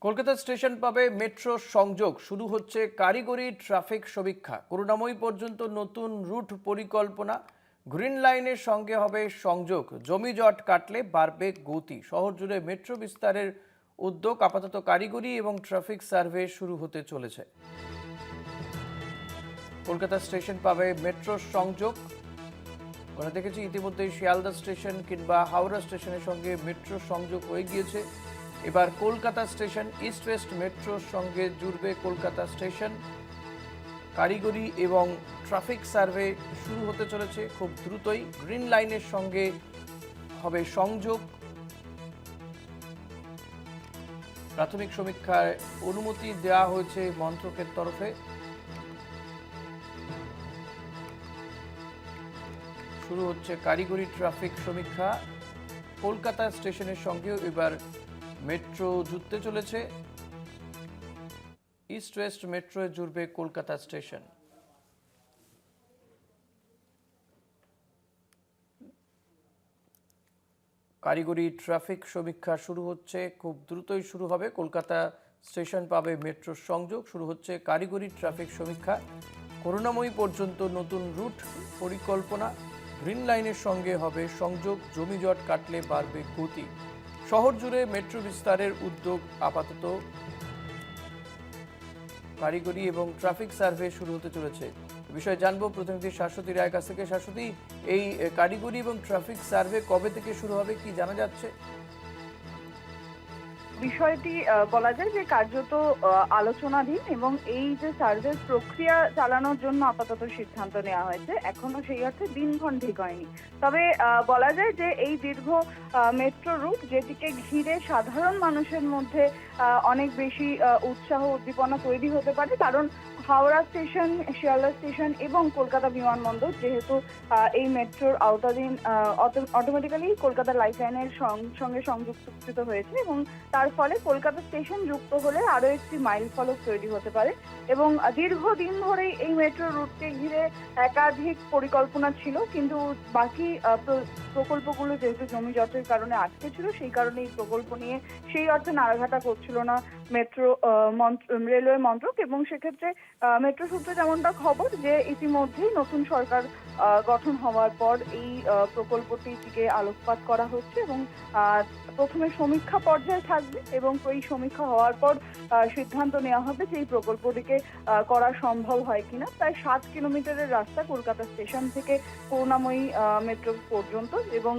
Kolkata station পাবে metro সংযোগ, শুরু হচ্ছে কারিগরি ট্রাফিক সমীক্ষা। করুণাময়ী পর্যন্ত নতুন রুট পরিকল্পনা, গ্রিন লাইনের সঙ্গে হবে সংযোগ, জমি জট কাটলে বাড়বে গতি। শহর জুড়ে মেট্রো বিস্তারের উদ্যোগ, আপাতত কারিগরি এবং ট্রাফিক সার্ভে শুরু হতে চলেছে। কলকাতা স্টেশন পাবে মেট্রো সংযোগ। আমরা দেখেছি ইতিমধ্যেই শিয়ালদা স্টেশন কিংবা হাওড়া স্টেশনের সঙ্গে মেট্রো সংযোগ হয়ে গিয়েছে। এবার কলকাতা স্টেশন ইস্ট ওয়েস্ট মেট্রোর সঙ্গে জুড়বে কলকাতা স্টেশন। কারিগরি এবং ট্রাফিক সার্ভে শুরু হতে চলেছে খুব দ্রুতই। গ্রিন লাইনের সঙ্গে হবে সংযোগ। প্রাথমিক সমীক্ষায় অনুমতি দেওয়া হয়েছে মন্ত্রকের তরফে। শুরু হচ্ছে কারিগরি ট্রাফিক সমীক্ষা। কলকাতা স্টেশনের সঙ্গেও এবার মেট্রো জুড়তে চলেছে। ইস্ট ওয়েস্ট মেট্রোয় জুড়বে কলকাতা স্টেশন। কারিগরি ট্রাফিক সমীক্ষা শুরু হচ্ছে, খুব দ্রুতই শুরু হবে। কলকাতা স্টেশন পাবে মেট্রো সংযোগ, শুরু হচ্ছে কারিগরি ট্রাফিক সমীক্ষা। করুণাময়ী পর্যন্ত নতুন রুট পরিকল্পনা, গ্রিন লাইনের সঙ্গে হবে সংযোগ, জমি জট কাটলে বাড়বে গতি। শহর জুড়ে মেট্রো বিস্তারের উদ্যোগ, আপাতত কারিগরি এবং ট্রাফিক সার্ভে শুরু হতে চলেছে। বিষয়ে জানবো প্রতিনিধি শাশ্বতী রায়ের কাছ থেকে। শাশ্বতী, এই কারিগরি এবং ট্রাফিক সার্ভে কবে থেকে শুরু হবে, কি জানা যাচ্ছে? বিষয়টি বলা যায় যে কার্যত আলোচনাধীন, এবং এই যে সার্ভের প্রক্রিয়া চালানোর জন্য আপাতত সিদ্ধান্ত নেওয়া হয়েছে। এখনো সেই অর্থে দিনক্ষণ ঠিক হয়নি। তবে বলা যায় যে এই দীর্ঘ মেট্রো রুট, যেটিকে ঘিরে সাধারণ মানুষের মধ্যে অনেক বেশি উৎসাহ উদ্দীপনা তৈরি হতে পারে, কারণ হাওড়া স্টেশন, শিয়ালদা স্টেশন এবং কলকাতা বিমানবন্দর যেহেতু এই মেট্রোর আওতাধীন, অটোমেটিক্যালি কলকাতা লাইফ লাইনের সঙ্গে সংযুক্ত হয়েছে, এবং তার ফলে কলকাতা স্টেশন যুক্ত হলে আরো একটি মাইল ফলক তৈরি হতে পারে। এবং দীর্ঘদিন ধরেই এই মেট্রো রুটকে ঘিরে একাধিক পরিকল্পনা ছিল, কিন্তু বাকি প্রকল্পগুলো যেহেতু জমি জটের কারণে আটকে ছিল, সেই কারণে এই প্রকল্প নিয়ে সেই অর্থে নাড়াঘাটা করছিল না মেট্রো রেলওয়ে মন্ত্রক। এবং সেক্ষেত্রে মেট্রো সূত্রে যেমনটা খবর, যে ইতিমধ্যেই নতুন সরকার গঠন হওয়ার পর এই প্রকল্পটিকে আলোকপাত করা হচ্ছে, এবং প্রথমে সমীক্ষা পর্যায়ে থাকবে, এবং এই সমীক্ষা হওয়ার পর সিদ্ধান্ত নেওয়া হবে যে এই প্রকল্পটিকে করা সম্ভব হয় কিনা। প্রায় 7 কিলোমিটারের রাস্তা কলকাতা স্টেশন থেকে করুণাময়ী মেট্রো পর্যন্ত, এবং